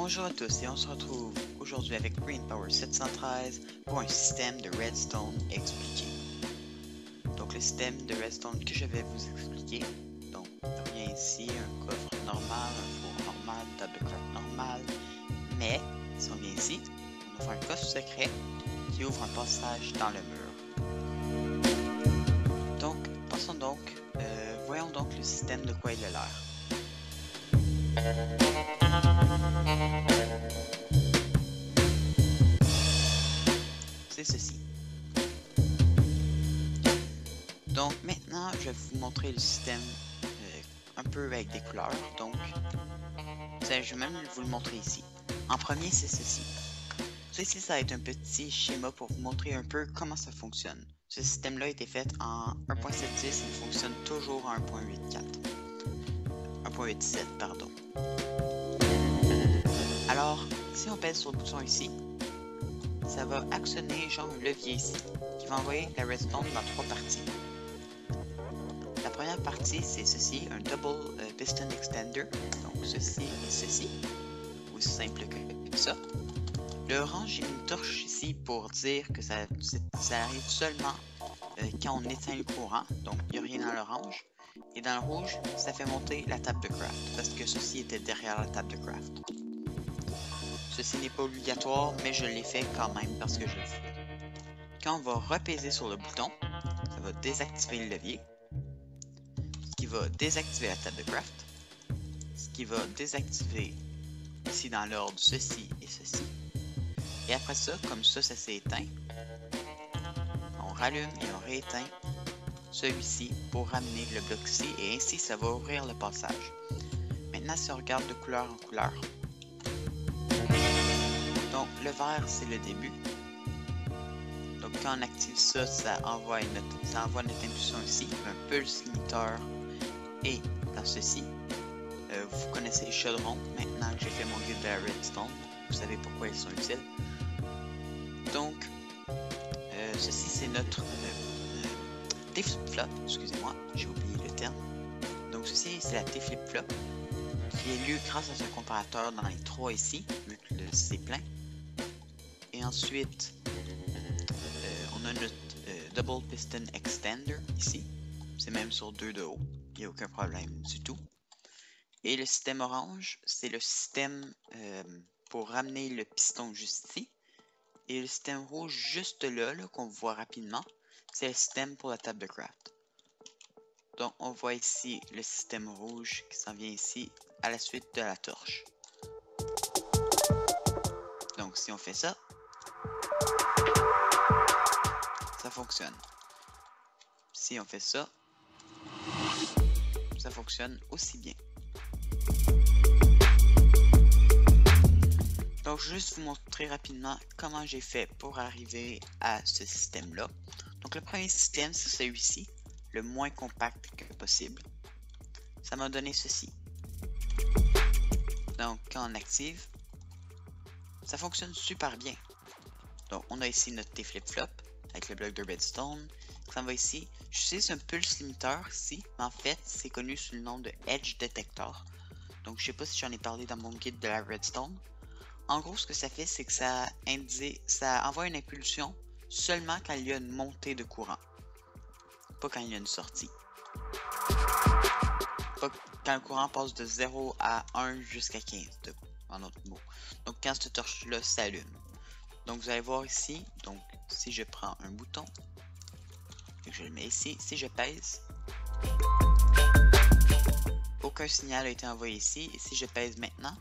Bonjour à tous et on se retrouve aujourd'hui avec Green Power 713 pour un système de redstone expliqué. Donc le système de redstone que je vais vous expliquer, donc il y a ici un coffre normal, un four normal, table de craft normale, mais si on vient ici, on ouvre un coffre secret qui ouvre un passage dans le mur. Donc passons donc, voyons donc le système de quoi il a l'air. C'est ceci. Donc maintenant, je vais vous montrer le système un peu avec des couleurs. Donc, je vais même vous le montrer ici. En premier, c'est ceci. Ceci, ça va être un petit schéma pour vous montrer un peu comment ça fonctionne. Ce système-là a été fait en 1.7.10 et il fonctionne toujours en 1.8.4. 1.8.7, pardon. Alors, si on pèse sur le bouton ici, ça va actionner genre un levier ici, qui va envoyer la redstone dans 3 parties. La première partie, c'est ceci, un double piston extender, donc ceci et ceci, aussi simple que ça. Le orange, j'ai mis une torche ici pour dire que ça arrive seulement quand on éteint le courant, donc il n'y a rien dans l'orange. Et dans le rouge, ça fait monter la table de craft, parce que ceci était derrière la table de craft. Ceci n'est pas obligatoire, mais je l'ai fait quand même parce que je le fais. Quand on va repaiser sur le bouton, ça va désactiver le levier, ce qui va désactiver la table de craft, ce qui va désactiver ici dans l'ordre ceci et ceci. Et après ça, comme ça s'est éteint, on rallume et on rééteint celui-ci pour ramener le bloc ici et ainsi ça va ouvrir le passage. Maintenant, si on regarde de couleur en couleur, donc le vert c'est le début. Donc quand on active ça, ça envoie notre impulsion ici, un pulse limiteur et dans ceci. Vous connaissez les chaudrons, maintenant que j'ai fait mon guide de la redstone, vous savez pourquoi ils sont utiles. Donc ceci c'est notre T-flip-flop, excusez-moi, j'ai oublié le terme. Donc ceci c'est la T-flip-flop qui est lieu grâce à ce comparateur dans les 3 ici, vu que c'est plein. Et ensuite, on a notre double piston extender ici. C'est même sur 2 de haut, il n'y a aucun problème du tout. Et le système orange, c'est le système pour ramener le piston juste ici. Et le système rouge juste là qu'on voit rapidement, c'est le système pour la table de craft. Donc on voit ici le système rouge qui s'en vient ici à la suite de la torche. Donc si on fait ça, ça fonctionne. Si on fait ça, ça fonctionne aussi bien. Donc je vais juste vous montrer rapidement comment j'ai fait pour arriver à ce système-là. Donc le premier système, c'est celui-ci, le moins compact que possible. Ça m'a donné ceci. Donc quand on active, ça fonctionne super bien. Donc on a ici notre T-flip-flop avec le bloc de redstone. Ça va ici. J'utilise un pulse limiteur ici, mais en fait c'est connu sous le nom de Edge Detector. Donc je sais pas si j'en ai parlé dans mon guide de la redstone. En gros, ce que ça fait, c'est que ça envoie une impulsion seulement quand il y a une montée de courant. Pas quand il y a une sortie. Pas quand le courant passe de 0 à 1 jusqu'à 15, en autre mot. Donc quand cette torche-là s'allume. Donc vous allez voir ici, donc si je prends un bouton, et que je le mets ici, si je pèse, aucun signal a été envoyé ici, et si je pèse maintenant,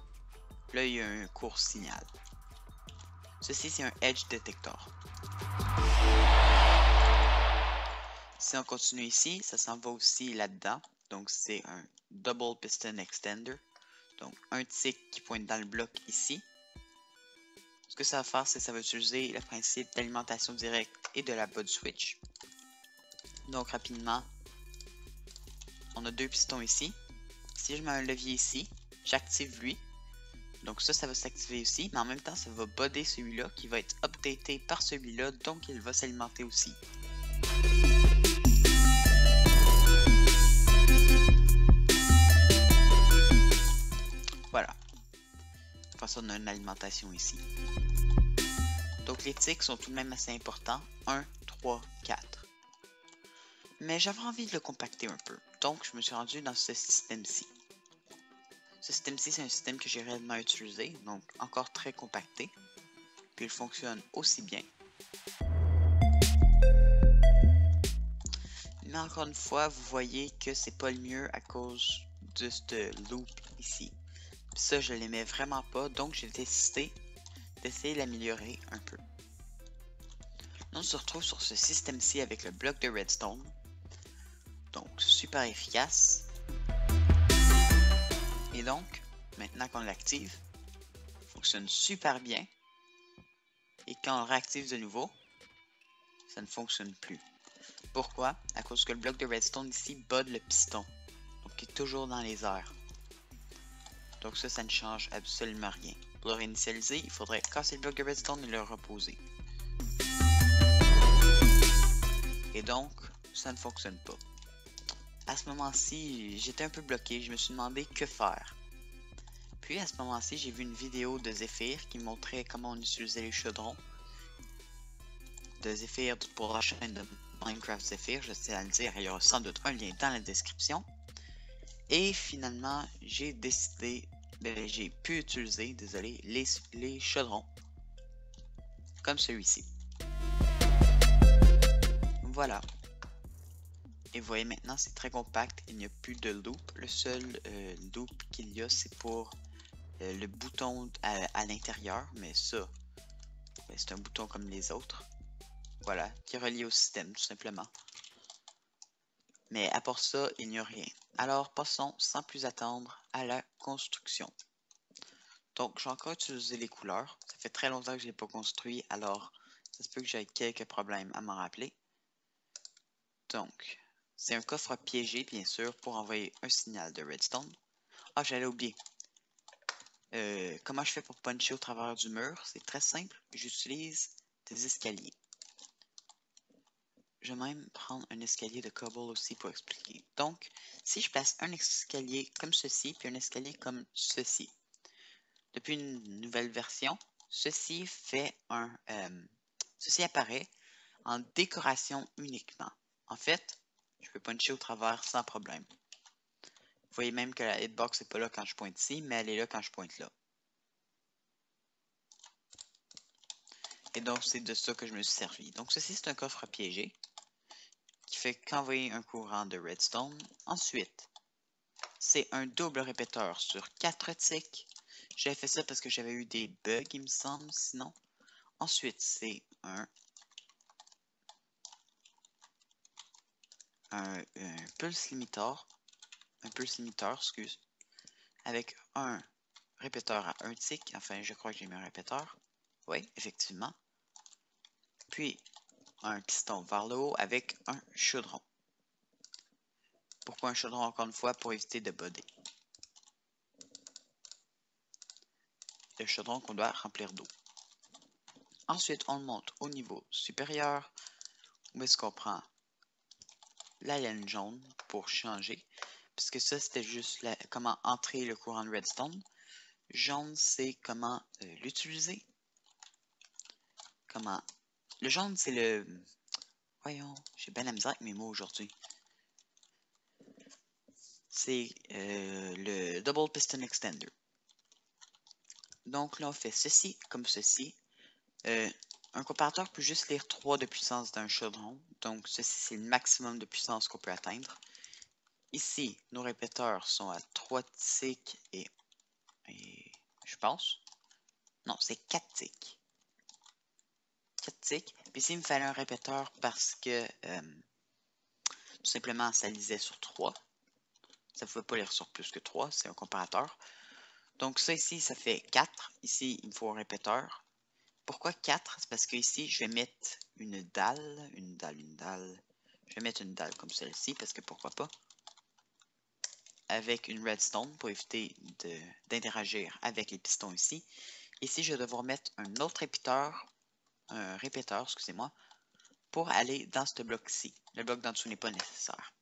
là, il y a un court signal. Ceci, c'est un Edge Detector. Si on continue ici, ça s'en va aussi là-dedans. Donc, c'est un Double Piston Extender. Donc, un tick qui pointe dans le bloc ici. Ce que ça va faire, c'est que ça va utiliser le principe d'alimentation directe et de la bas switch. Donc, rapidement, on a 2 pistons ici. Si je mets un levier ici, j'active lui. Donc ça va s'activer aussi, mais en même temps ça va bodder celui-là qui va être updaté par celui-là, donc il va s'alimenter aussi. Voilà. Après ça, on a une alimentation ici. Donc les ticks sont tout de même assez importants. 1, 3, 4. Mais j'avais envie de le compacter un peu. Donc je me suis rendu dans ce système-ci. Ce système-ci, c'est un système que j'ai réellement utilisé. Donc encore très compacté. Puis il fonctionne aussi bien. Mais encore une fois, vous voyez que c'est pas le mieux à cause de ce loop ici. Puis ça, je l'aimais vraiment pas, donc j'ai décidé d'essayer de l'améliorer un peu. Là, on se retrouve sur ce système-ci avec le bloc de redstone. Donc, super efficace. Et donc, maintenant qu'on l'active, il fonctionne super bien. Et quand on le réactive de nouveau, ça ne fonctionne plus. Pourquoi? À cause que le bloc de redstone ici bode le piston. Donc, il est toujours dans les airs. Donc ça ne change absolument rien. Pour le réinitialiser, il faudrait casser le bloc de redstone et le reposer. Et donc, ça ne fonctionne pas. À ce moment-ci, j'étais un peu bloqué, je me suis demandé que faire. Puis à ce moment-ci, j'ai vu une vidéo de Zephyr qui montrait comment on utilisait les chaudrons. De Zephyr pour la chaîne de Minecraft Zephyr, je sais à le dire, il y aura sans doute un lien dans la description. Et finalement, j'ai décidé, j'ai pu utiliser, désolé, les chaudrons. Comme celui-ci. Voilà. Et vous voyez maintenant, c'est très compact, il n'y a plus de loop. Le seul loop qu'il y a, c'est pour le bouton à l'intérieur, mais ça, c'est un bouton comme les autres. Voilà, qui est relié au système, tout simplement. Mais à part ça, il n'y a rien. Alors, passons sans plus attendre à la construction. Donc, j'ai encore utilisé les couleurs. Ça fait très longtemps que je ne l'ai pas construit, alors ça se peut que j'aie quelques problèmes à m'en rappeler. Donc, c'est un coffre piégé, bien sûr, pour envoyer un signal de redstone. Ah, j'allais oublier. Comment je fais pour puncher au travers du mur? C'est très simple. J'utilise des escaliers. Je vais même prendre un escalier de cobble aussi pour expliquer. Donc, si je place un escalier comme ceci, puis un escalier comme ceci. Depuis une nouvelle version, ceci apparaît en décoration uniquement. En fait, je peux puncher au travers sans problème. Vous voyez même que la hitbox n'est pas là quand je pointe ici, mais elle est là quand je pointe là. Et donc, c'est de ça que je me suis servi. Donc, ceci, c'est un coffre piégé qui fait qu'envoyer un courant de redstone. Ensuite, c'est un double répéteur sur 4 ticks. J'avais fait ça parce que j'avais eu des bugs, il me semble, sinon. Ensuite, c'est un pulse limiteur. Un pulse limiteur, excuse. Avec un répéteur à 1 tick. Enfin, je crois que j'ai mis un répéteur. Oui, effectivement. Puis, un piston vers le haut avec un chaudron. Pourquoi un chaudron encore une fois? Pour éviter de boder. Le chaudron qu'on doit remplir d'eau. Ensuite, on le monte au niveau supérieur, où est-ce qu'on prend la laine jaune pour changer. Puisque ça, c'était juste comment entrer le courant de redstone. Jaune, c'est comment l'utiliser. Comment... Le jaune, c'est le... Voyons, j'ai bien la misère avec mes mots aujourd'hui. C'est le Double Piston Extender. Donc là, on fait ceci comme ceci. Un comparateur peut juste lire 3 de puissance d'un chaudron. Donc ceci, c'est le maximum de puissance qu'on peut atteindre. Ici, nos répéteurs sont à 3 ticks et je pense. Non, c'est 4 ticks. 4 ticks. Puis ici, il me fallait un répéteur parce que tout simplement, ça lisait sur 3. Ça ne pouvait pas lire sur plus que 3, c'est un comparateur. Donc ça ici, ça fait 4. Ici, il me faut un répéteur. Pourquoi 4? C'est parce que ici, je vais mettre une dalle. Je vais mettre une dalle comme celle-ci, parce que pourquoi pas. Avec une redstone pour éviter d'interagir avec les pistons ici. Ici, je vais devoir mettre un autre répéteur, excusez-moi, pour aller dans ce bloc-ci. Le bloc d'en dessous n'est pas nécessaire.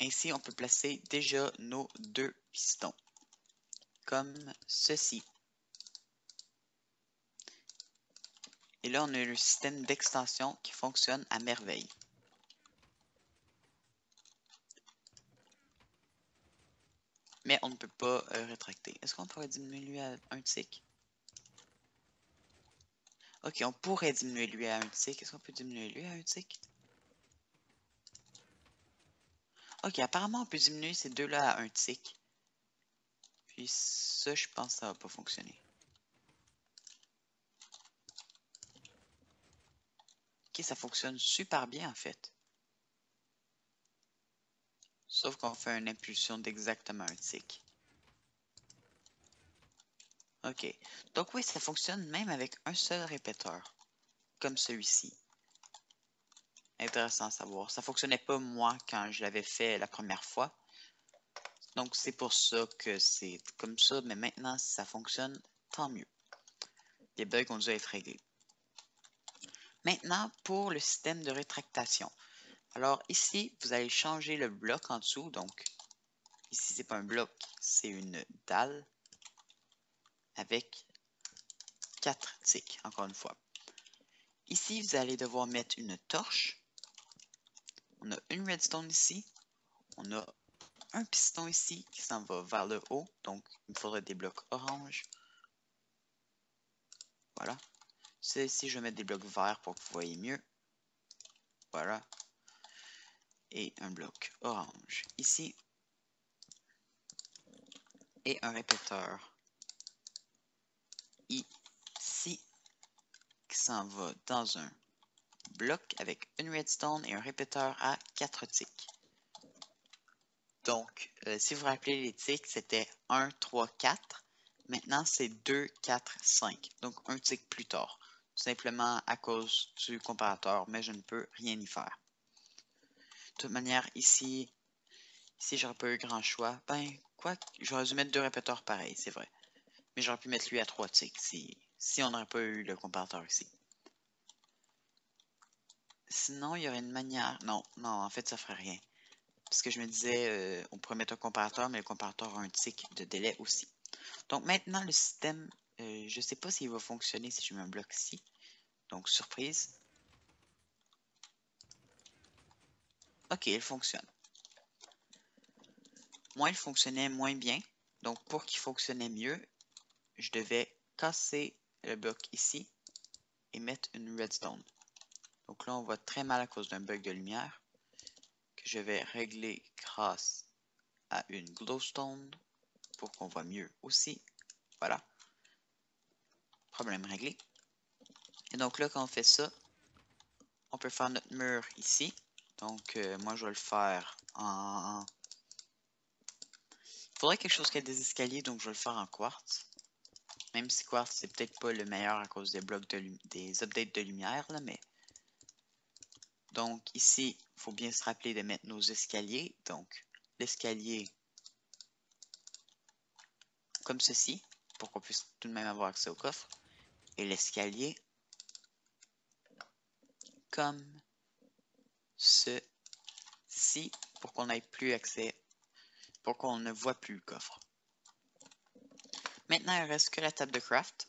Ainsi, on peut placer déjà nos 2 pistons. comme ceci. Et là, on a le système d'extension qui fonctionne à merveille. Mais on ne peut pas rétracter. Est-ce qu'on pourrait diminuer lui à un tick? Ok, on pourrait diminuer lui à un tick. Est-ce qu'on peut diminuer lui à un tick? Ok, apparemment, on peut diminuer ces deux-là à un tick. Puis ça, je pense que ça va pas fonctionner. Ok, ça fonctionne super bien en fait. Sauf qu'on fait une impulsion d'exactement un tick. Ok, donc oui, ça fonctionne même avec un seul répéteur, comme celui-ci. Intéressant à savoir. Ça fonctionnait pas moi quand je l'avais fait la première fois. Donc c'est pour ça que c'est comme ça, mais maintenant si ça fonctionne, tant mieux. Les bugs ont dû être réglés. Maintenant pour le système de rétractation. Alors ici, vous allez changer le bloc en dessous. Donc ici, c'est pas un bloc, c'est une dalle avec 4 ticks, encore une fois. Ici, vous allez devoir mettre une torche. On a une redstone ici. On a un piston ici qui s'en va vers le haut. Donc, il me faudrait des blocs orange. Voilà. Ici, je vais mettre des blocs verts pour que vous voyez mieux. Voilà. Et un bloc orange ici. Et un répéteur ici qui s'en va dans un bloc avec une redstone et un répéteur à 4 ticks. Donc, si vous vous rappelez les ticks, c'était 1, 3, 4. Maintenant, c'est 2, 4, 5. Donc, un tick plus tard. Tout simplement à cause du comparateur, mais je ne peux rien y faire. De toute manière, ici j'aurais pas eu grand choix. Ben, quoi, j'aurais dû mettre deux répéteurs pareils, c'est vrai. Mais j'aurais pu mettre lui à 3 ticks si on n'aurait pas eu le comparateur ici. Sinon, il y aurait une manière... Non, en fait, ça ferait rien. Parce que je me disais, on pourrait mettre un comparateur, mais le comparateur a un tick de délai aussi. Donc maintenant, le système, je ne sais pas s'il va fonctionner si je mets un bloc ici. Donc, surprise. Ok, il fonctionne. Moi, il fonctionnait moins bien. Donc, pour qu'il fonctionnait mieux, je devais casser le bloc ici et mettre une redstone. Donc là, on voit très mal à cause d'un bug de lumière que je vais régler grâce à une glowstone pour qu'on voit mieux aussi. Voilà. Problème réglé. Et donc là, quand on fait ça, on peut faire notre mur ici. Donc, moi, je vais le faire en... Il faudrait quelque chose qui ait des escaliers, donc je vais le faire en quartz. Même si quartz, c'est peut-être pas le meilleur à cause des blocs des updates de lumière, là, mais... Donc, ici, il faut bien se rappeler de mettre nos escaliers. Donc, l'escalier comme ceci, pour qu'on puisse tout de même avoir accès au coffre. Et l'escalier comme ceci, pour qu'on n'ait plus accès, pour qu'on ne voit plus le coffre. Maintenant, il ne reste que la table de craft.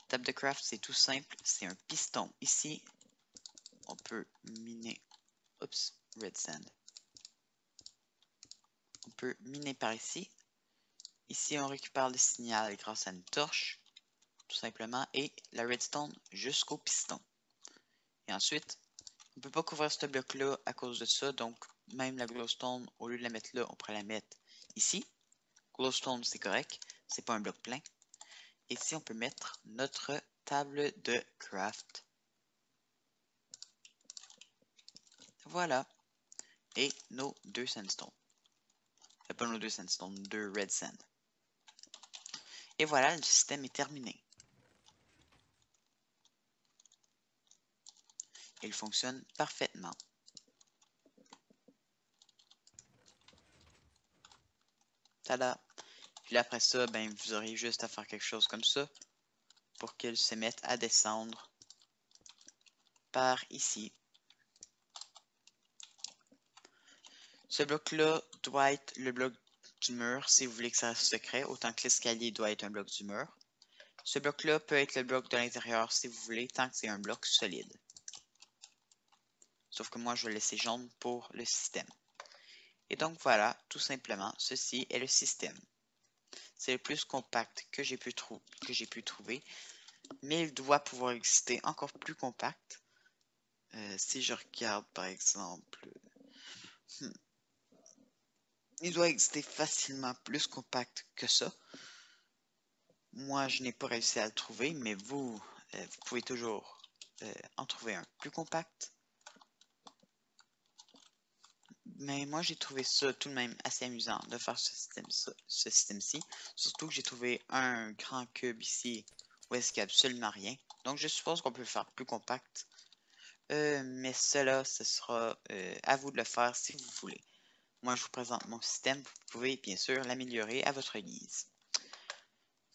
La table de craft, c'est tout simple. C'est un piston. Ici, on peut miner... Oups, red sand. On peut miner par ici. Ici, on récupère le signal grâce à une torche, tout simplement, et la redstone jusqu'au piston. Et ensuite, on ne peut pas couvrir ce bloc-là à cause de ça, donc même la glowstone, au lieu de la mettre là, on pourrait la mettre ici. Glowstone, c'est correct, c'est pas un bloc plein. Et ici, on peut mettre notre table de craft. Voilà. Et nos deux sandstones. Pas nos deux sandstones, deux red sand. Et voilà, le système est terminé. Il fonctionne parfaitement. Tada! Puis après ça, ben, vous aurez juste à faire quelque chose comme ça pour qu'il se mette à descendre par ici. Ce bloc-là doit être le bloc du mur si vous voulez que ça reste secret, autant que l'escalier doit être un bloc du mur. Ce bloc-là peut être le bloc de l'intérieur si vous voulez, tant que c'est un bloc solide. Sauf que moi, je vais laisser jaune pour le système. Et donc voilà, tout simplement, ceci est le système. C'est le plus compact que j'ai pu trouver, mais il doit pouvoir exister encore plus compact. Si je regarde par exemple, il doit exister facilement plus compact que ça. Moi, je n'ai pas réussi à le trouver, mais vous pouvez toujours en trouver un plus compact. Mais moi, j'ai trouvé ça tout de même assez amusant de faire ce système-ci. Surtout que j'ai trouvé un grand cube ici où est-ce qu'il n'y a absolument rien. Donc, je suppose qu'on peut le faire plus compact. Mais cela, ce sera à vous de le faire si vous voulez. Moi, je vous présente mon système. Vous pouvez bien sûr l'améliorer à votre guise.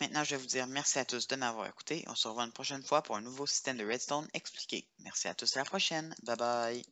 Maintenant, je vais vous dire merci à tous de m'avoir écouté. On se revoit une prochaine fois pour un nouveau système de Redstone expliqué. Merci à tous, à la prochaine. Bye bye.